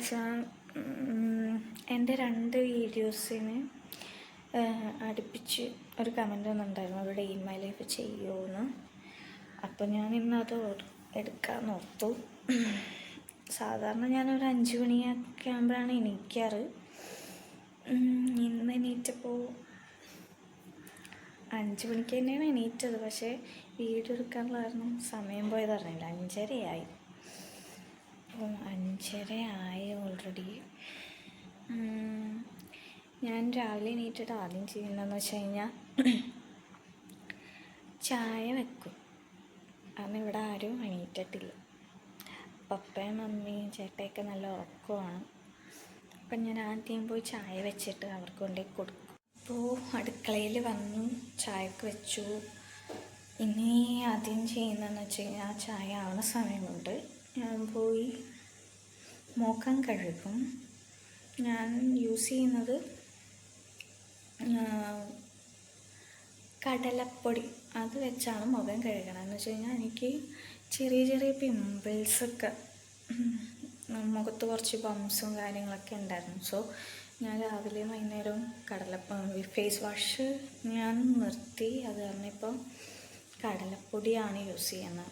വെച്ചാൽ എൻ്റെ 2 വീഡിയോസിന് അടുപ്പിച്ച് ഒരു കമൻ്റ് വന്നിട്ടുണ്ടായിരുന്നു, ഒരു ഡേ ഇൻ മൈ ലൈഫ് ചെയ്യുമോയെന്ന്. അപ്പോൾ ഞാൻ ഇന്നത് എടുക്കാൻ ഓർത്തു. സാധാരണ ഞാനൊരു 5 മണിയൊക്കെ ആകുമ്പോഴാണ് എണീക്കാറ്. ഇന്ന് എണീറ്റപ്പോൾ 5 മണിക്ക് തന്നെയാണ് എണീറ്റത്. പക്ഷേ വീഡിയോ എടുക്കാനുള്ള കാരണം സമയം പോയത് അറിഞ്ഞില്ല. 5:30 അപ്പം 5:30 ഓൾറെഡി. ഞാൻ രാവിലെ എണീറ്റിട്ട് ആദ്യം ചെയ്യുന്നതെന്ന് വെച്ച് കഴിഞ്ഞാൽ ചായ വെക്കും. കാരണം ഇവിടെ ആരും എണീറ്റിട്ടില്ല. പപ്പയും മമ്മിയും ചേട്ടയൊക്കെ നല്ല ഉറക്കമാണ്. അപ്പം ഞാൻ ആദ്യം പോയി ചായ വെച്ചിട്ട് അവർക്ക് കൊണ്ടുപോയി കൊടുക്കും. അപ്പോൾ അടുക്കളയിൽ വന്നു ചായക്ക് വെച്ചു. ഇനി ആദ്യം ചെയ്യുന്നതെന്ന് വെച്ച് കഴിഞ്ഞാൽ ചായ ആവുന്ന സമയം കൊണ്ട് ഞാൻ പോയി മുഖം കഴുകും. ഞാൻ യൂസ് ചെയ്യുന്നത് കടലപ്പൊടി, അത് വെച്ചാണ് മുഖം കഴുകണം. എന്ന് വെച്ച് കഴിഞ്ഞാൽ എനിക്ക് ചെറിയ ചെറിയ പിമ്പിൾസൊക്കെ, മുഖത്ത് കുറച്ച് ബംസും കാര്യങ്ങളൊക്കെ ഉണ്ടായിരുന്നു. സോ ഞാൻ രാവിലെ വൈകുന്നേരവും ഫേസ് വാഷ് ഞാൻ നിർത്തി. അത് കാരണം ഇപ്പോൾ കടലപ്പൊടിയാണ് യൂസ് ചെയ്യുന്നത്.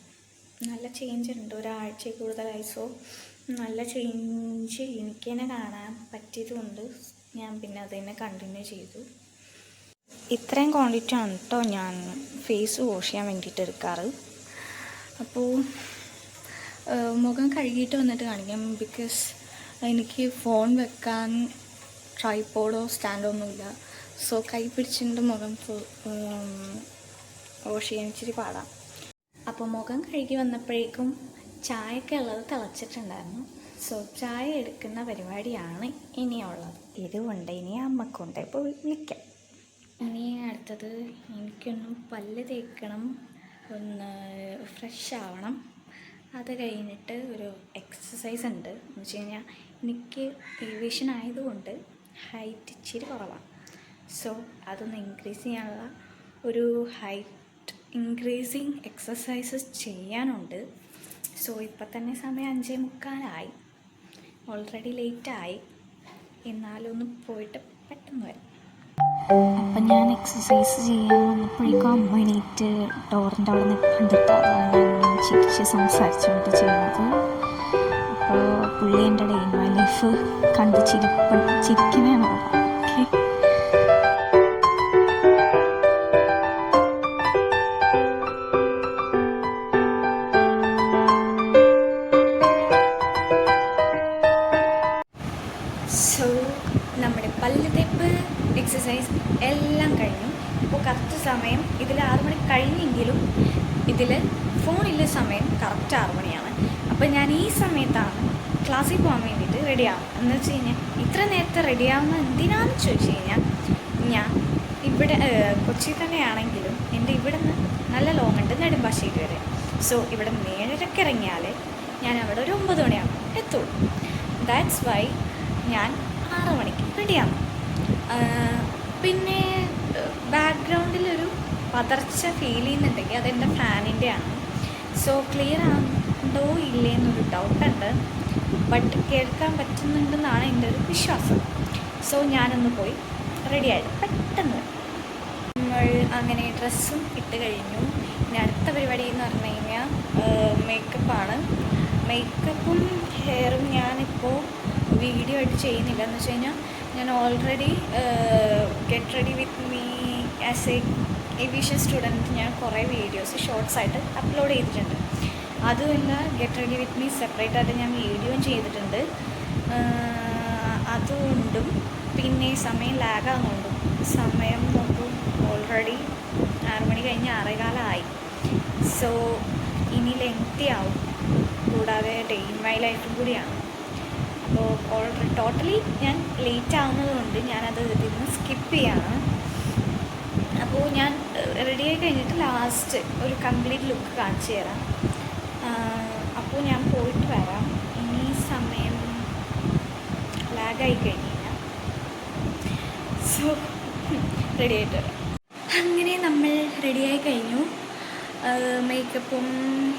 നല്ല ചേഞ്ച് ഉണ്ട്, ഒരാഴ്ച കൂടുതലായി. സോ നല്ല ചേഞ്ച് എനിക്ക് തന്നെ കാണാൻ പറ്റിയതുകൊണ്ട് ഞാൻ പിന്നെ അത് തന്നെ കണ്ടിന്യൂ ചെയ്തു. ഇത്രയും ക്വാണ്ടിറ്റി ആണ് കേട്ടോ ഞാൻ ഫേസ് വാഷ് ചെയ്യാൻ വേണ്ടിയിട്ട് എടുക്കാറ്. അപ്പോൾ മുഖം കഴുകിയിട്ട് വന്നിട്ട് കാണിക്കാം. ബിക്കോസ് എനിക്ക് ഫോൺ വെക്കാൻ ട്രൈപോഡോ സ്റ്റാൻഡോ ഒന്നുമില്ല. സോ കൈ പിടിച്ചിട്ട് മുഖം വാഷ് ചെയ്യാൻ ഇച്ചിരി പാടാം. അപ്പോൾ മുഖം കഴുകി വന്നപ്പോഴേക്കും ചായയൊക്കെ ഉള്ളത് തിളച്ചിട്ടുണ്ടായിരുന്നു. സോ ചായ എടുക്കുന്ന പരിപാടിയാണ് ഇനിയുള്ളത്. ഇതുകൊണ്ട് ഇനി അമ്മക്കൊണ്ട് ഇപ്പോൾ വിളിക്കാം. ഇനി അടുത്തത് എനിക്കൊന്ന് പല്ല് തേക്കണം, ഒന്ന് ഫ്രഷ് ആവണം. അത് കഴിഞ്ഞിട്ട് ഒരു എക്സസൈസ് ഉണ്ട്. എന്ന് വെച്ച് കഴിഞ്ഞാൽ എനിക്ക് ഏവിയേഷൻ ആയതുകൊണ്ട് ഹൈറ്റ് ഇച്ചിരി കുറവാണ്. സോ അതൊന്ന് ഇൻക്രീസ് ചെയ്യാനുള്ള ഒരു ഹൈറ്റ് ഇൻക്രീസിങ് എക്സസൈസസ് ചെയ്യാനുണ്ട്. സോ ഇപ്പം തന്നെ സമയം 5:45 ഓൾറെഡി ലേറ്റായി. എന്നാലൊന്ന് പോയിട്ട് പെട്ടെന്ന് വരാം. അപ്പം ഞാൻ എക്സസൈസ് ചെയ്യാൻ വന്നപ്പോഴേക്കും അമ്മ എണീറ്റ് ഡോറിൻ്റെ അവിടെ കണ്ടിട്ടാണ് ഞാൻ ചിരിച്ച് സംസാരിച്ചുകൊണ്ട് ചെയ്യുന്നത്. അപ്പോൾ പുള്ളി എൻ്റെ ഡേ ഇൻ മൈ ലൈഫ് കണ്ട് ചിരിക്കണേന്ന് പറയാം. ഓക്കെ, സോ നമ്മുടെ പല്ല് തേപ്പ് എക്സസൈസ് എല്ലാം കഴിഞ്ഞു. ഇപ്പോൾ കറക്റ്റ് സമയം ഇതിൽ 6 മണി കഴിഞ്ഞെങ്കിലും ഇതിൽ ഫോണിലെ സമയം കറക്റ്റ് 6 മണിയാണ്. അപ്പോൾ ഞാൻ ഈ സമയത്താണ് ക്ലാസ്സിൽ പോകാൻ വേണ്ടിയിട്ട് റെഡിയാവും. എന്ന് വെച്ച് കഴിഞ്ഞാൽ ഇത്ര നേരത്തെ റെഡിയാവുന്ന എന്തിനാണെന്ന് ചോദിച്ചു കഴിഞ്ഞാൽ, ഞാൻ ഇവിടെ കൊച്ചി തന്നെയാണെങ്കിലും എൻ്റെ ഇവിടെ നിന്ന് നല്ല ലോങ് ഉണ്ട്, നെടുമ്പാശ്ശേരി വരെ. സോ ഇവിടെ 7:30 ഇറങ്ങിയാൽ ഞാൻ അവിടെ ഒരു 9 മണിയാകുമ്പോൾ എത്തുള്ളൂ. ദാറ്റ്സ് വൈ ഞാൻ 6 മണിക്ക് റെഡിയാണ്. പിന്നെ ബാക്ക്ഗ്രൗണ്ടിലൊരു പതർച്ച ഫീൽ ചെയ്യുന്നുണ്ടെങ്കിൽ അതെൻ്റെ ഫാനിൻ്റെയാണ്. സോ ക്ലിയർ ആണോ ഇല്ലേ എന്നൊരു ഡൗട്ടുണ്ട്. ബട്ട് കേൾക്കാൻ പറ്റുന്നുണ്ടെന്നാണ് എൻ്റെ ഒരു വിശ്വാസം. സോ ഞാനൊന്ന് പോയി റെഡിയായിട്ട് പെട്ടെന്ന് നമ്മൾ അങ്ങനെ ഡ്രസ്സും ഇട്ട് കഴിഞ്ഞു. ഇനി അടുത്ത പരിപാടി എന്ന് പറഞ്ഞു കഴിഞ്ഞാൽ മേക്കപ്പാണ്. മേക്കപ്പും ഹെയറും ഞാനിപ്പോൾ വീഡിയോ ആയിട്ട് ചെയ്യുന്നില്ല. എന്ന് വെച്ച് കഴിഞ്ഞാൽ ഞാൻ already get ready with me as A aviation student ഞാൻ കുറേ വീഡിയോസ് ഷോർട്സ് ആയിട്ട് അപ്ലോഡ് ചെയ്തിട്ടുണ്ട്. അതുമല്ല get ready with me separate ആയിട്ട് ഞാൻ വീഡിയോയും ചെയ്തിട്ടുണ്ട്. അതുകൊണ്ടും പിന്നെ സമയം ലാഗാകുന്നുണ്ടും സമയം നോക്കും ഓൾറെഡി 6 മണി കഴിഞ്ഞ് 6:15 സോ ഇനി ലെങ്തി ആവും. കൂടാതെ ഡേ ഇൻ മൈ ലൈഫും കൂടിയാണ്. അപ്പോൾ ഓൾറെഡി ടോട്ടലി ഞാൻ ലേറ്റ് ആവുന്നത് കൊണ്ട് ഞാനത് ഇതിന്ന് സ്കിപ്പ് ചെയ്യാണ്. അപ്പോൾ ഞാൻ റെഡിയായി കഴിഞ്ഞിട്ട് ലാസ്റ്റ് ഒരു കംപ്ലീറ്റ് ലുക്ക് കാണിച്ചു തരാം. അപ്പോൾ ഞാൻ പോയിട്ട് വരാം. ഇനി സമയം ലാഗായി കഴിഞ്ഞ് കഴിഞ്ഞാൽ സോ റെഡിയായിട്ട് വരാം. അങ്ങനെ നമ്മൾ റെഡിയായി കഴിഞ്ഞു. മേക്കപ്പും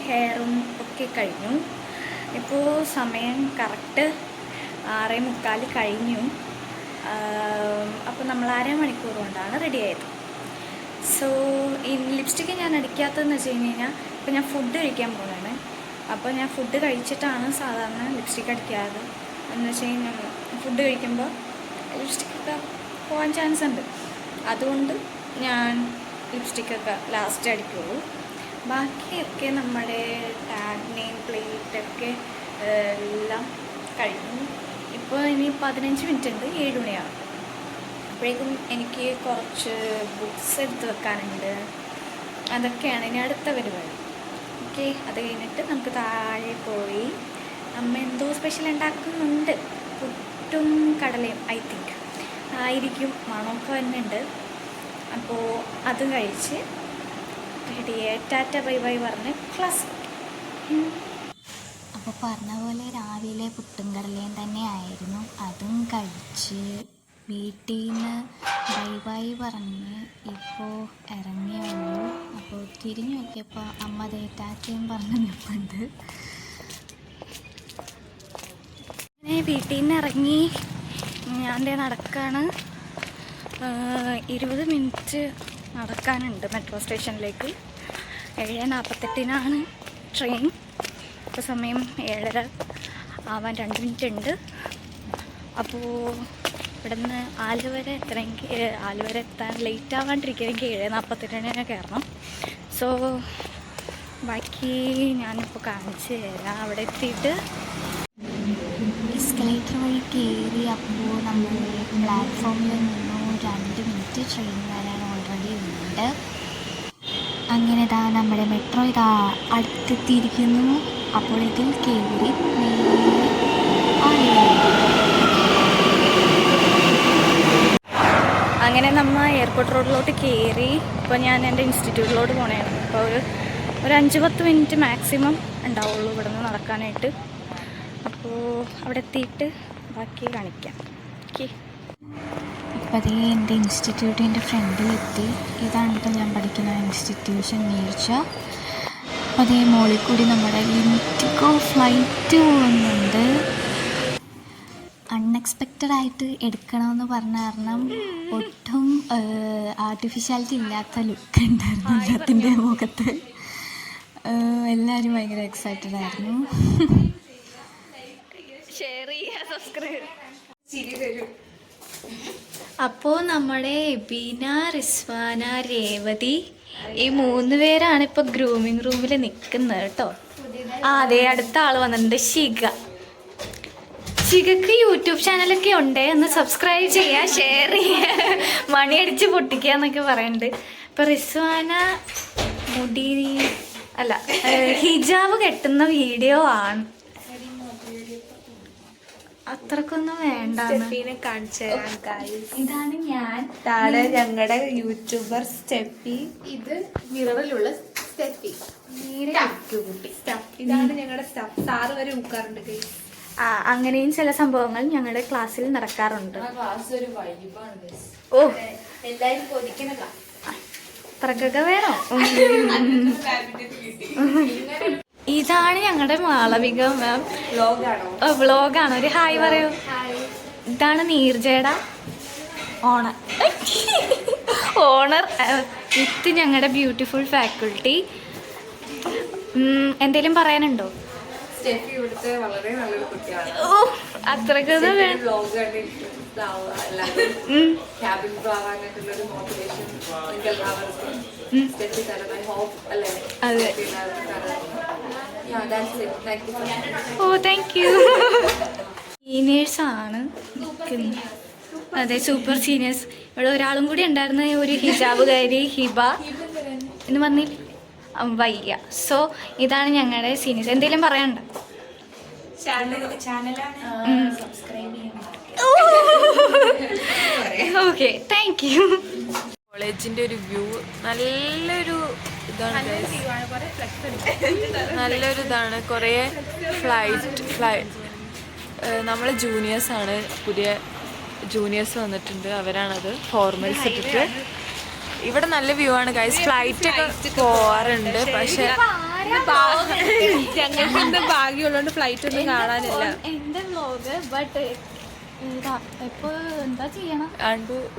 ഹെയറും ഒക്കെ കഴിഞ്ഞു. ഇപ്പോൾ സമയം കറക്റ്റ് 6:45 കഴിഞ്ഞു. അപ്പോൾ നമ്മൾ അരമണിക്കൂർ കൊണ്ടാണ് റെഡിയായത്. സോ ഈ ലിപ്സ്റ്റിക്ക് ഞാൻ അടിക്കാത്തതെന്ന് വെച്ച് കഴിഞ്ഞാൽ ഇപ്പോൾ ഞാൻ ഫുഡ് കഴിക്കാൻ പോകുന്നതാണ്. അപ്പോൾ ഞാൻ ഫുഡ് കഴിച്ചിട്ടാണ് സാധാരണ ലിപ്സ്റ്റിക്ക് അടിക്കാറ്. എന്ന് വെച്ച് കഴിഞ്ഞാൽ ഫുഡ് കഴിക്കുമ്പോൾ ലിപ്സ്റ്റിക്കൊക്കെ പോകാൻ ചാൻസ് ഉണ്ട്. അതുകൊണ്ട് ഞാൻ ലിപ്സ്റ്റിക്കൊക്കെ ലാസ്റ്റ് അടിക്കുള്ളൂ. ബാക്കിയൊക്കെ നമ്മുടെ ടാഗ് നെയിം പ്ലേറ്റൊക്കെ എല്ലാം കഴിഞ്ഞു. ഇപ്പോൾ ഇനി 15 മിനിറ്റ് ഉണ്ട്, 7 മണിയാവും. അപ്പോഴേക്കും എനിക്ക് കുറച്ച് ബുക്സ് എടുത്ത് വെക്കാനുണ്ട്. അതൊക്കെയാണ് ഇനി അടുത്ത പരിപാടി. ഓക്കെ, അത് കഴിഞ്ഞിട്ട് നമുക്ക് താഴെ പോയി അമ്മ എന്തോ സ്പെഷ്യൽ ഉണ്ടാക്കുന്നുണ്ട്. പുട്ടും കടലയും ഐ തിങ്ക് ആയിരിക്കും, മണമൊക്കെ വരുന്നുണ്ട്. അപ്പോൾ അത് കഴിച്ച് റെഡിയെ ടാറ്റ ബൈ ബൈ പറഞ്ഞ് ക്ലാസ്. അപ്പോൾ പറഞ്ഞ പോലെ രാവിലെ പുട്ടും കടലയും തന്നെ ആയിരുന്നു. അതും കഴിച്ച് വീട്ടിൽ നിന്ന് ബൈ ബൈ പറഞ്ഞ് ഇപ്പോൾ ഇറങ്ങിയുള്ളൂ. അപ്പോൾ തിരിഞ്ഞു നോക്കിയപ്പോൾ അമ്മ ദേ ടാറ്റയും പറഞ്ഞ് നിൽപ്പുണ്ട്. അങ്ങനെ വീട്ടിൽ നിന്ന് ഇറങ്ങി ഞാൻ നടക്കാണ്. 20 മിനിറ്റ് നടക്കാനുണ്ട് മെട്രോ സ്റ്റേഷനിലേക്ക്. 7:48 ട്രെയിൻ. ഇപ്പോൾ സമയം 7:30 ആവാൻ 2 മിനിറ്റ് ഉണ്ട്. അപ്പോൾ ഇവിടെ നിന്ന് ആലുവ എത്താൻ ലേറ്റ് ആവാണ്ടിരിക്കുമെങ്കിൽ 7:48 കയറണം. സോ ബാക്കി ഞാനിപ്പോൾ കാണിച്ചു തരാം. അവിടെ എത്തിയിട്ട് എസ്കലേറ്റർ വഴി കയറി. അപ്പോൾ നമ്മൾ പ്ലാറ്റ്ഫോമിൽ നിന്നും 2 മിനിറ്റ് ട്രെയിൻ വരാൻ ഓൾറെഡി ഉണ്ട്. അങ്ങനെ ഇതാ നമ്മുടെ മെട്രോ ഇതാ അടുത്തെത്തിയിരിക്കുന്നു. അപ്പോൾ ഇതിൽ കയറി അങ്ങനെ നമ്മൾ എയർപോർട്ട് റോഡിലോട്ട് കയറി. ഇപ്പോൾ ഞാൻ എൻ്റെ ഇൻസ്റ്റിറ്റ്യൂട്ടിലോട്ട് പോകണതാണ്. അപ്പോൾ ഒരു 5-10 മിനിറ്റ് മാക്സിമം ഉണ്ടാവുള്ളൂ ഇവിടെ നിന്ന് നടക്കാനായിട്ട്. അപ്പോൾ അവിടെ എത്തിയിട്ട് ബാക്കി കാണിക്കാം. ഓക്കെ, ഇപ്പോൾ അതേ എൻ്റെ ഇൻസ്റ്റിറ്റ്യൂട്ടിൻ്റെ ഫ്രണ്ടിലെത്തി. ഇതാണ് ഇപ്പോൾ ഞാൻ പഠിക്കുന്ന ഇൻസ്റ്റിറ്റ്യൂഷൻ നീർച്ച. അപ്പോൾ അതേ മോളിൽ കൂടി നമ്മുടെ ഇൻഡിഗോ ഫ്ലൈറ്റ് പോകുന്നുണ്ട്. അൺഎക്സ്പെക്റ്റഡ് ആയിട്ട് എടുക്കണമെന്ന് പറഞ്ഞ കാരണം ഒട്ടും ആർട്ടിഫിഷ്യാലിറ്റി ഇല്ലാത്ത ലുക്ക് ഉണ്ടായിരുന്നു എല്ലാത്തിൻ്റെ മുഖത്ത്. എല്ലാവരും ഭയങ്കര എക്സൈറ്റഡ് ആയിരുന്നു. അപ്പോൾ നമ്മുടെ എബീന, റിസ്വാന, രേവതി ഈ 3 പേരാണ് ഇപ്പോൾ ഗ്രൂമിങ് റൂമിൽ നിൽക്കുന്നത് കേട്ടോ. അതെ, അടുത്ത ആൾ വന്നിട്ടുണ്ട്, ശിഖക്ക് യൂട്യൂബ് ചാനലൊക്കെ ഉണ്ട്, ഒന്ന് സബ്സ്ക്രൈബ് ചെയ്യുക, ഷെയർ ചെയ്യുക, മണിയടിച്ച് പൊട്ടിക്കുക എന്നൊക്കെ പറയുന്നുണ്ട്. ഇപ്പം റിസ്വാന ഹിജാബ് കെട്ടുന്ന വീഡിയോ ആണ്. അത്രക്കൊന്നും വേണ്ട. ഇതാണ് ഞാൻ, താഴെ ഞങ്ങളുടെ യൂട്യൂബർ സ്റ്റെഫി. ഇത് മിററിലുള്ള സ്റ്റെഫി. ഇതാണ് ഞങ്ങളുടെ സ്റ്റഫ്. സാറ് വരെ ഊക്കാറുണ്ട്. അങ്ങനെയും ചില സംഭവങ്ങൾ ഞങ്ങളുടെ ക്ലാസ്സിൽ നടക്കാറുണ്ട്. ഓ, എല്ലാരും കൊതിക്കുന്ന ക്ലാസ്. അത്രക്കൊക്കെ വേണോ? ഇതാണ് ഞങ്ങളുടെ മാളവിക മാം. വ്ളോഗാണ്. ഒരു ഹായ് പറയൂ. ഇതാണ് നീർജയുടെ ഓണർ വിത്ത് ഞങ്ങളുടെ ബ്യൂട്ടിഫുൾ ഫാക്കൾട്ടി. എന്തേലും പറയാനുണ്ടോ? വളരെ നല്ലൊരു കുട്ടിയാണ്. ഓ, അത്രക്കൊന്നും വേണം. അതെ. ഓ, താങ്ക് യു. സീനിയേഴ്സാണ് നിൽക്കുന്നത്. അതെ, സൂപ്പർ സീനിയേഴ്സ്. ഇവിടെ ഒരാളും കൂടി ഉണ്ടായിരുന്ന ഒരു ഹിജാബുകാരി ഹിബ എന്ന് പറഞ്ഞില്ല, വയ്യ. സോ ഇതാണ് ഞങ്ങളുടെ സീനിയേഴ്സ്. എന്തെങ്കിലും പറയാനുണ്ടോ? Okay, thank you. കോളേജിന്റെ ഒരു വ്യൂ നല്ലൊരു ഇതാണ്, നല്ലൊരു ഇതാണ്. കുറേ നമ്മൾ ജൂനിയേഴ്സാണ്, പുതിയ ജൂനിയേഴ്സ് വന്നിട്ടുണ്ട്. അവരാണത് ഫോർമൽസ് ഇട്ടിട്ട്. ഇവിടെ നല്ല വ്യൂ ആണ് ഗൈസ്. ഫ്ലൈറ്റ് ഒക്കെ പോവാറുണ്ട്, പക്ഷെ ഞങ്ങൾക്ക് ഇന്ന് ഭാഗ്യമുള്ളതുകൊണ്ട് ഫ്ലൈറ്റ് ഒന്നും കാണാനില്ല. എന്റെ വ്ലോഗ് ബട്ട് ഇപ്പൊ എന്താ ചെയ്യണം?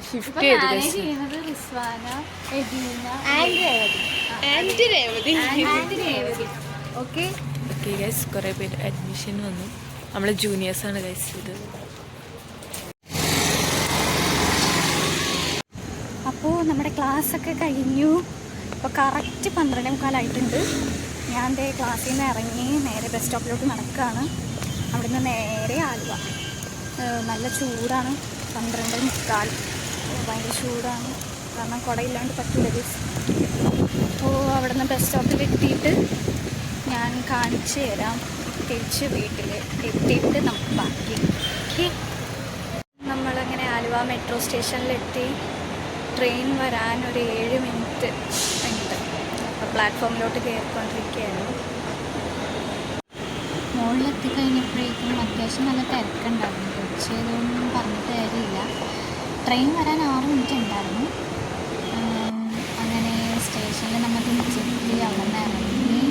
ഷിഫ്റ്റ് ചെയ്ത് മാനേജ് ചെയ്യുന്നത് Rizwana, Ebina, aunty Revathi. Okay. Okay guys, കുറേ പേര് അഡ്മിഷൻ വന്നു. നമ്മളെ ജൂനിയേഴ്സാണ് ഗൈസ് ഇത്. അപ്പോൾ നമ്മുടെ ക്ലാസ്സൊക്കെ കഴിഞ്ഞു. ഇപ്പോൾ കറക്റ്റ് 12:15 ഞാൻ എൻ്റെ ക്ലാസ്സിൽ നിന്ന് ഇറങ്ങി നേരെ ബസ് സ്റ്റോപ്പിലോട്ട് നടക്കുകയാണ്. അവിടുന്ന് നേരെ ആലുവ. നല്ല ചൂടാണ്. 12:15 ഭയങ്കര ചൂടാണ്. കാരണം കുടയില്ലാണ്ട് പറ്റില്ല ബസ്. അപ്പോൾ അവിടുന്ന് ബസ് സ്റ്റോപ്പിൽ എത്തിയിട്ട് ഞാൻ കാണിച്ചു തരാം. തിരിച്ച് വീട്ടിൽ എത്തിയിട്ട് നമുക്ക് ബാക്കി. ഓക്കെ. നമ്മളങ്ങനെ ആലുവ മെട്രോ സ്റ്റേഷനിലെത്തി. ട്രെയിൻ വരാൻ ഒരു 7 മിനിറ്റ് ഉണ്ട്. അപ്പോൾ പ്ലാറ്റ്ഫോമിലോട്ട് കയറിക്കൊണ്ടിരിക്കുകയാണ്. മുകളിലെത്തി കഴിഞ്ഞപ്പോഴേക്കും അത്യാവശ്യം നല്ല തിരക്കുണ്ടായിരുന്നു. ഉച്ചയൊന്നും പറഞ്ഞിട്ട് കാര്യമില്ല. ട്രെയിൻ വരാൻ 6 മിനിറ്റ് ഉണ്ടായിരുന്നു. അങ്ങനെ സ്റ്റേഷനിൽ നമ്മൾ തിരിച്ചെത്തി. അവിടെ നിന്ന് ഇറങ്ങി.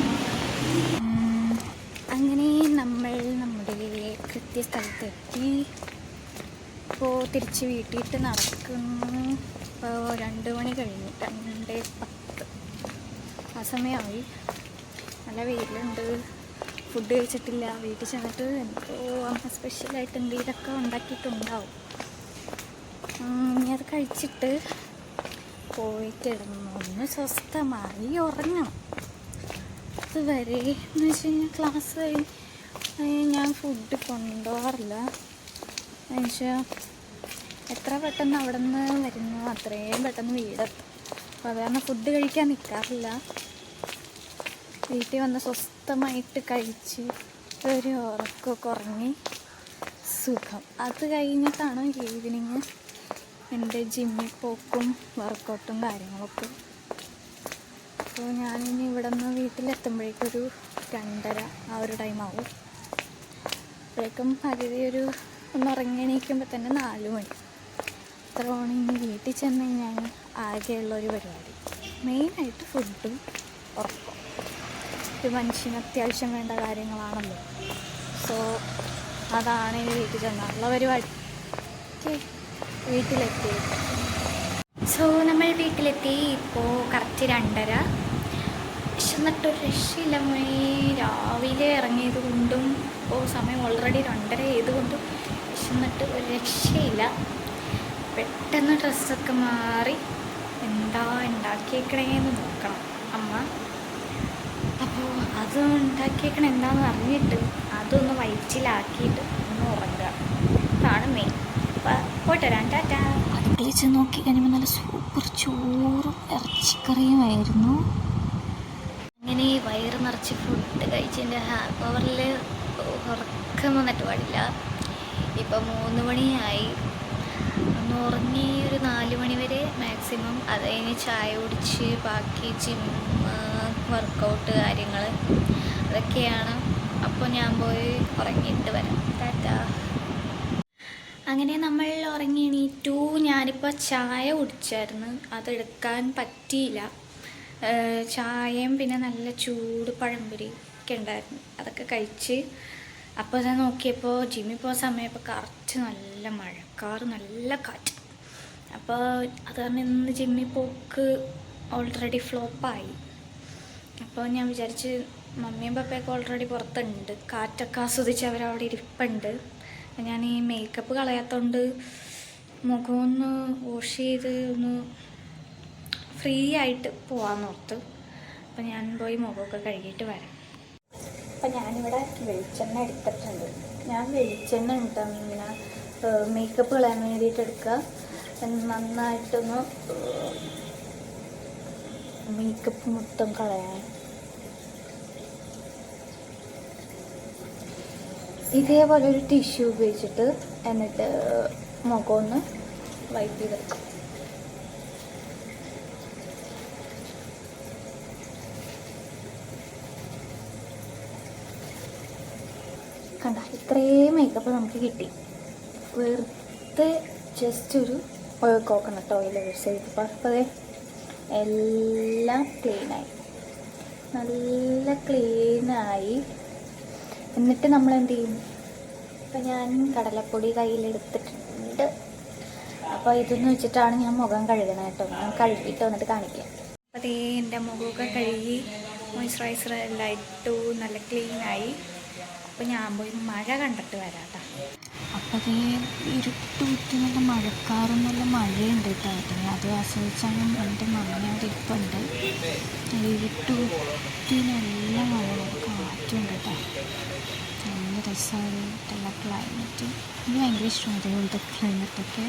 അങ്ങനെ നമ്മൾ നമ്മുടെ കൃത്യസ്ഥലത്തെത്തി. ഇപ്പോൾ തിരിച്ച് വീട്ടിയിട്ട് നടക്കുന്നു. ഇപ്പോൾ 2 മണി കഴിഞ്ഞു. 2:10 ആ സമയമായി. നല്ല വെയിലുണ്ട്. ഫുഡ് കഴിച്ചിട്ടില്ല. വീട്ടിൽ ചെന്നിട്ട് എന്തോ അമ്മ സ്പെഷ്യലായിട്ട് എന്തെങ്കിലുമൊക്കെ ഉണ്ടാക്കിയിട്ടുണ്ടാവും. ഇനി അത് കഴിച്ചിട്ട് പോയിട്ടിടണം. ഒന്ന് സ്വസ്ഥമായി ഉറങ്ങണം. അതുവരെ എന്ന് വെച്ച് കഴിഞ്ഞാൽ ക്ലാസ് ഞാൻ ഫുഡ് കൊണ്ടുപോകാറില്ല. എന്നുവെച്ചാൽ എത്ര പെട്ടെന്ന് അവിടെ നിന്ന് വരുന്നു അത്രയും പെട്ടെന്ന് വീടെത്തും. അപ്പോൾ അത് കാരണം ഫുഡ് കഴിക്കാൻ നിൽക്കാറില്ല. വീട്ടിൽ വന്ന് സ്വസ്ഥമായിട്ട് കഴിച്ച് ഒരു ഉറക്കമൊക്കെ ഉറങ്ങി സുഖം. അത് കഴിഞ്ഞിട്ടാണ് ഈവനിങ് എൻ്റെ ജിമ്മിൽ പോക്കും വർക്കൗട്ടും കാര്യങ്ങളൊക്കെ. അപ്പോൾ ഞാനിനി ഇവിടെ നിന്ന് വീട്ടിലെത്തുമ്പോഴേക്കൊരു 2:30 ആ ഒരു ടൈമാവും. അപ്പോഴേക്കും പകുതി ഒന്ന് ഉറങ്ങി എണീക്കുമ്പോൾ തന്നെ 4 മണി. അത്രയാണ് ഇനി വീട്ടിൽ ചെന്ന് കഴിഞ്ഞാൽ ആകെയുള്ളൊരു പരിപാടി. മെയിനായിട്ട് ഫുഡും ഉറക്കം. ഒരു മനുഷ്യന് അത്യാവശ്യം വേണ്ട കാര്യങ്ങളാണല്ലോ. സോ അതാണ് ഇനി വീട്ടിൽ ചെന്നുള്ള പരിപാടി. ഓക്കെ, വീട്ടിലെത്തി. സോ നമ്മൾ വീട്ടിലെത്തി. ഇപ്പോൾ കറക്റ്റ് 2:30. എന്നിട്ടൊരു രക്ഷയില്ല. രാവിലെ ഇറങ്ങിയത് കൊണ്ടും ഇപ്പോൾ സമയം ഓൾറെഡി 2:30 ആയതുകൊണ്ടും എന്നിട്ട് ഒരു രക്ഷയില്ല. പെട്ടെന്ന് ഡ്രസ്സൊക്കെ മാറി എന്താ ഉണ്ടാക്കിയേക്കണേന്ന് നോക്കണം അമ്മ. അപ്പോൾ അത് ഉണ്ടാക്കിയേക്കണം എന്താണെന്ന് അറിഞ്ഞിട്ട് അതൊന്ന് വയറ്റിലാക്കിയിട്ട് ഒന്ന് ഉറങ്ങുക. അതാണ് മെയിൻ. അപ്പം പോയിട്ട് വരാം. ടാറ്റ. അടുക്കളയിൽ ചെന്ന് നോക്കി കഴിയുമ്പോൾ നല്ല സൂപ്പർ ചോറും ഇറച്ചിക്കറിയുമായിരുന്നു. അങ്ങനെ വയറ് നിറച്ച് ഫുഡ് കഴിച്ചതിൻ്റെ ഹാങ് ഓവറിൽ ഉറക്കം വന്നിട്ട് പാടില്ല. ഇപ്പം 3 മണിയായി. ഒന്ന് ഉറങ്ങി ഒരു 4 മണി വരെ മാക്സിമം. അത് കഴിഞ്ഞ് ചായ കുടിച്ച് ബാക്കി ജിം വർക്കൗട്ട് കാര്യങ്ങൾ അതൊക്കെയാണ്. അപ്പോൾ ഞാൻ പോയി ഉറങ്ങിയിട്ട് വരാം. ടാറ്റ. അങ്ങനെ നമ്മൾ ഉറങ്ങി എണീറ്റു. ഞാനിപ്പോൾ ചായ കുടിച്ചായിരുന്നു. അതെടുക്കാൻ പറ്റിയില്ല. ചായയും പിന്നെ നല്ല ചൂട് പഴംപൊരി ഒക്കെ ഉണ്ടായിരുന്നു. അതൊക്കെ കഴിച്ച് അപ്പോൾ ഞാൻ നോക്കിയപ്പോൾ ജിമ്മിൽ പോകുന്ന സമയപ്പോൾ കറക്റ്റ് നല്ല മഴക്കാറ്, നല്ല കാറ്റ്. അപ്പോൾ അത് കാരണം ഇന്ന് ജിമ്മിൽ പോക്ക് ഓൾറെഡി ഫ്ലോപ്പായി. അപ്പോൾ ഞാൻ വിചാരിച്ച് മമ്മിയും പപ്പയൊക്കെ ഓൾറെഡി പുറത്തുണ്ട്. കാറ്റൊക്കെ ആസ്വദിച്ച് അവരവിടെ ഇരിപ്പുണ്ട്. ഞാൻ ഈ മേക്കപ്പ് കളയാത്തതുകൊണ്ട് മുഖമൊന്ന് വാഷ് ചെയ്ത് ഒന്ന് ഫ്രീ ആയിട്ട് പോകാമെന്ന് ഓർത്ത്. അപ്പം ഞാൻ പോയി മുഖമൊക്കെ കഴുകിയിട്ട് വരാം. അപ്പം ഞാനിവിടെ വെളിച്ചെണ്ണ എടുത്തിട്ടുണ്ട്. ഞാൻ വെളിച്ചെണ്ണ ഇങ്ങനെ മേക്കപ്പ് കളയാൻ വേണ്ടിയിട്ട് എടുക്കുക. നന്നായിട്ടൊന്ന് മേക്കപ്പ് മൊത്തം കളയാൻ. ഇതേപോലെ ഒരു ടിഷ്യൂ ഉപയോഗിച്ചിട്ട് എന്നിട്ട് മുഖമൊന്ന് വൈപ്പ് ചെയ്തെടുക്കും. കണ്ട, ഇത്രയും മേക്കപ്പ് നമുക്ക് കിട്ടി. വെറുതെ ജസ്റ്റ് ഒരു കോക്കനട്ട് ഓയിൽ യൂസ് ചെയ്തപ്പോൾ അപ്പോൾ എല്ലാം ക്ലീനായി. നല്ല ക്ലീനായി. എന്നിട്ട് നമ്മൾ എന്ത് ചെയ്യും? ഇപ്പം ഞാൻ കടലപ്പൊടി കയ്യിലെടുത്തിട്ടുണ്ട്. അപ്പോൾ ഇതെന്ന് വെച്ചിട്ടാണ് ഞാൻ മുഖം കഴുകണം കേട്ടോ. ഞാൻ കഴുകിയിട്ട് വന്നിട്ട് കാണിക്കാം. അപ്പോൾ അതേ എൻ്റെ മുഖമൊക്കെ കഴുകി മോയ്സ്ചറൈസർ എല്ലാം ഇട്ടു, നല്ല ക്ലീനായി. അപ്പോൾ ഞാൻ പോയി മഴ കണ്ടിട്ട് വരാം കേട്ടോ. അപ്പോൾ അതേ ഇരുട്ടൂറ്റി നല്ല മഴക്കാറും നല്ല മഴയുണ്ട് കേട്ടോ. അത് ആസ്വദിച്ചാണ് എൻ്റെ മമ്മ അവിടെ ഇപ്പുണ്ട്. ഇരുട്ടൂറ്റി നല്ല മഴ, കാറ്റുണ്ട് കേട്ടോ. നല്ല രസമായിട്ടുള്ള ക്ലൈമറ്റ്. എനിക്ക് ഭയങ്കര ഇഷ്ടമാണ് ഇതുപോലത്തെ ക്ലൈമറ്റൊക്കെ.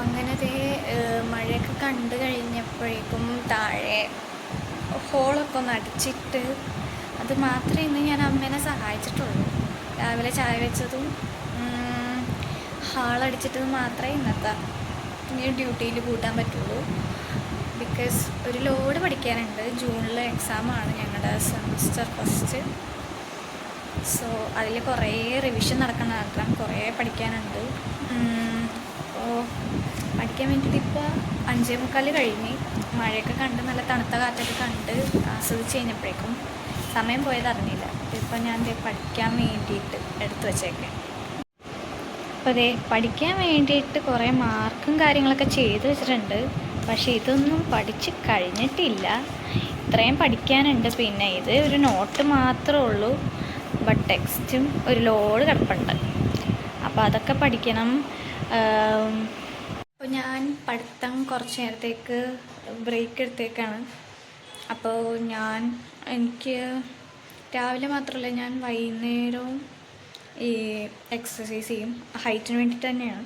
അങ്ങനത്തെ മഴയൊക്കെ കണ്ടു കഴിഞ്ഞപ്പോഴേക്കും താഴെ ഹോളൊക്കെ ഒന്ന് അടിച്ചിട്ട്, അത് മാത്രമേ ഇന്ന് ഞാൻ അമ്മേനെ സഹായിച്ചിട്ടുള്ളൂ. രാവിലെ ചായ വെച്ചതും ഹാളടിച്ചിട്ടത് മാത്രമേ ഇന്നത്തെ ഇനി ഡ്യൂട്ടിയിൽ കൂട്ടാൻ പറ്റുള്ളൂ. ബിക്കോസ് ഒരു ലോഡ് പഠിക്കാനുണ്ട്. ജൂണിൽ എക്സാമാണ് ഞങ്ങളുടെ സെമസ്റ്റർ ഫസ്റ്റ്. സോ അതിൽ കുറേ റിവിഷൻ നടക്കണം, കുറേ പഠിക്കാനുണ്ട്. അപ്പോൾ പഠിക്കാൻ വേണ്ടിയിട്ട് ഇപ്പോൾ 5:45 കഴിഞ്ഞ് മഴയൊക്കെ കണ്ട് നല്ല തണുത്ത കാറ്റൊക്കെ കണ്ട് ആസ്വദിച്ച് കഴിഞ്ഞപ്പോഴേക്കും സമയം പോയത് അറിഞ്ഞില്ല. ഇപ്പം ഞാൻ പഠിക്കാൻ വേണ്ടിയിട്ട് എടുത്തു വച്ചേക്കെ. അപ്പോൾ അതേ പഠിക്കാൻ വേണ്ടിയിട്ട് കുറേ മാർക്കും കാര്യങ്ങളൊക്കെ ചെയ്ത് വെച്ചിട്ടുണ്ട്. പക്ഷേ ഇതൊന്നും പഠിച്ച് കഴിഞ്ഞിട്ടില്ല. ഇത്രയും പഠിക്കാനുണ്ട്. പിന്നെ ഇത് ഒരു നോട്ട് മാത്രമേ ഉള്ളൂ. ബട്ട് ടെക്സ്റ്റും ഒരു ലോഡ് കിടപ്പുണ്ട്. അപ്പോൾ അതൊക്കെ പഠിക്കണം. അപ്പോൾ ഞാൻ പഠിത്തം കുറച്ച് നേരത്തേക്ക് ബ്രേക്ക് എടുത്തേക്കാണ്. അപ്പോൾ എനിക്ക് രാവിലെ മാത്രമല്ല, ഞാൻ വൈകുന്നേരവും ഈ എക്സസൈസ് ചെയ്യും. ഹൈറ്റിന് വേണ്ടിയിട്ട് തന്നെയാണ്.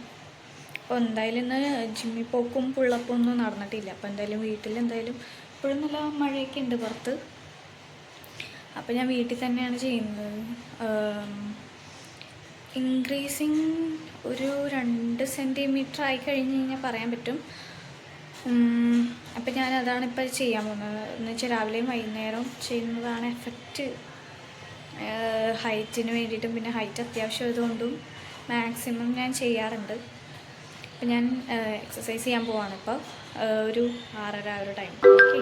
അപ്പോൾ എന്തായാലും ഇന്ന് ജിമ്മിൽ പോക്കും പുള്ളപ്പും ഒന്നും നടന്നിട്ടില്ല. അപ്പോൾ എന്തായാലും വീട്ടിൽ എന്തായാലും ഇപ്പോഴും നല്ല മഴയൊക്കെ ഉണ്ട് പുറത്ത്. അപ്പോൾ ഞാൻ വീട്ടിൽ തന്നെയാണ് ചെയ്യുന്നത്. ഇൻക്രീസിങ് ഒരു 2 സെൻറ്റിമീറ്റർ ആയി കഴിഞ്ഞ് കഴിഞ്ഞാൽ പറയാൻ പറ്റും. അപ്പം ഞാൻ അതാണ് ഇപ്പോൾ ചെയ്യാൻ പോകുന്നത്. എന്ന് വെച്ചാൽ രാവിലെയും വൈകുന്നേരവും ചെയ്യുന്നതാണ് എഫക്റ്റ് ഹൈറ്റിന് വേണ്ടിയിട്ടും. പിന്നെ ഹൈറ്റ് അത്യാവശ്യം ആയതുകൊണ്ടും മാക്സിമം ഞാൻ ചെയ്യാറുണ്ട്. അപ്പം ഞാൻ എക്സസൈസ് ചെയ്യാൻ പോവാണ് ഇപ്പോൾ. ഒരു 6:30 ഒരു ടൈം. ഓക്കെ.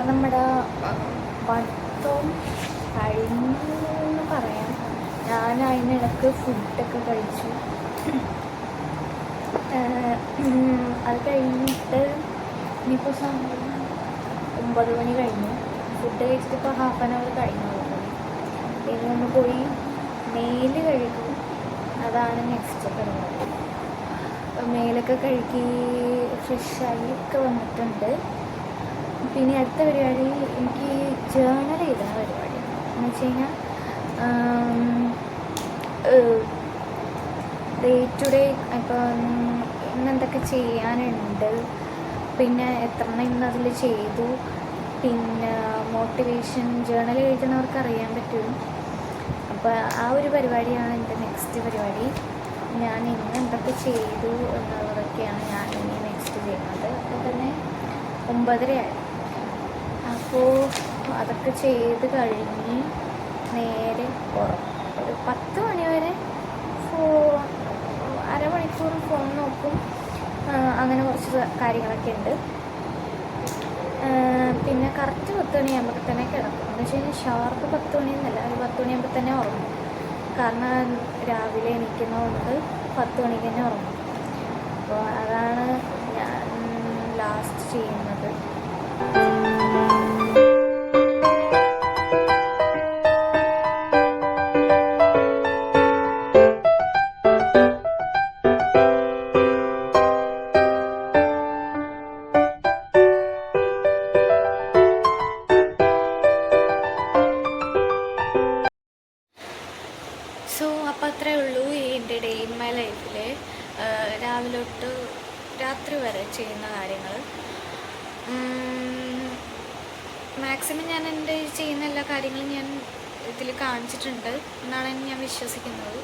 നമ്മുടെ പഠിത്തം കഴിഞ്ഞെന്ന് പറയാം. ഞാൻ അതിനിടക്ക് ഫുഡൊക്കെ കഴിച്ചു. അത് കഴിഞ്ഞിട്ട് ഇനിയിപ്പോൾ സമയം 9 മണി കഴിഞ്ഞു. ഫുഡ് കഴിച്ചിട്ട് ഇപ്പോൾ ½ ആൻ അവർ കഴിഞ്ഞു. ഇനി ഒന്ന് പോയി മേല് കഴുകും. അതാണ് നെക്സ്റ്റ് പരിപാടി. മേലൊക്കെ കഴുകി ഫ്രഷായി ഒക്കെ വന്നിട്ടുണ്ട്. പിന്നെ അടുത്ത പരിപാടി എനിക്ക് ജേർണൽ എഴുതുന്ന പരിപാടിയാണ്. എന്ന് വെച്ച് കഴിഞ്ഞാൽ ഡേ ടു ഡേ ഇപ്പം ഇന്നെന്തൊക്കെ ചെയ്യാനുണ്ട്, പിന്നെ എത്രണ്ണം ഇന്നതിൽ ചെയ്തു, പിന്നെ മോട്ടിവേഷൻ ജേർണൽ എഴുതുന്നവർക്ക് അറിയാൻ പറ്റും. അപ്പോൾ ആ ഒരു പരിപാടിയാണ് എൻ്റെ നെക്സ്റ്റ് പരിപാടി. ഞാൻ ഇന്ന് എന്തൊക്കെ ചെയ്തു എന്നുള്ളതൊക്കെയാണ് ഞാൻ ഇനി നെക്സ്റ്റ് ചെയ്യുന്നത്. അപ്പോൾ തന്നെ 9:30 ആയി. അപ്പോൾ അതൊക്കെ ചെയ്ത് കഴിഞ്ഞ് നേരെ ഉറങ്ങും. ഒരു 10 മണി വരെ അരമണിക്കൂർ ഫോൺ നോക്കും. അങ്ങനെ കുറച്ച് കാര്യങ്ങളൊക്കെ ഉണ്ട്. പിന്നെ കറക്റ്റ് 10 മണിയാകുമ്പോൾ തന്നെ കിടക്കും. എന്ന് വെച്ച് കഴിഞ്ഞാൽ ഷാർപ്പ് 10 മണിയെന്നല്ല, ഒരു 10 മണിയാകുമ്പോൾ തന്നെ ഉറങ്ങും. കാരണം രാവിലെ എണീക്കുന്നതുകൊണ്ട് 10 മണിക്ക് തന്നെ ഉറങ്ങും. അപ്പോൾ അതാണ് ഞാൻ ലാസ്റ്റ് ചെയ്യുന്നത്. സോ അപ്പോൾ അത്രേ ഉള്ളൂ എൻ്റെ ഡേ ഇൻ മൈ ലൈഫിൽ രാവിലെ തൊട്ട് രാത്രി വരെ ചെയ്യുന്ന കാര്യങ്ങൾ. മാക്സിമം ഞാൻ എൻ്റെ ചെയ്യുന്ന എല്ലാ കാര്യങ്ങളും ഞാൻ ഇതിൽ കാണിച്ചിട്ടുണ്ട് എന്നാണ് ഞാൻ വിശ്വസിക്കുന്നത്.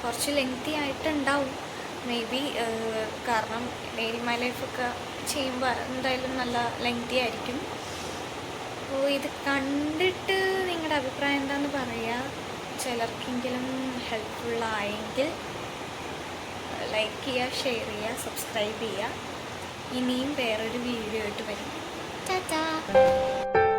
കുറച്ച് ലെങ്തി ആയിട്ടുണ്ടാവും മേ ബി, കാരണം ഡെയിലി മൈ ലൈഫൊക്കെ ചെയ്യുമ്പോൾ എന്തായാലും നല്ല ലെങ്തി ആയിരിക്കും. അപ്പോൾ ഇത് കണ്ടിട്ട് നിങ്ങളുടെ അഭിപ്രായം എന്താണെന്ന് പറയുക. ചിലർക്കെങ്കിലും ഹെൽപ്ഫുള്ളായെങ്കിൽ ലൈക്ക് ചെയ്യുക, ഷെയർ ചെയ്യുക, സബ്സ്ക്രൈബ് ചെയ്യുക. ഇനിയും വേറൊരു വീഡിയോ ആയിട്ട് വരും. ടാറ്റാ.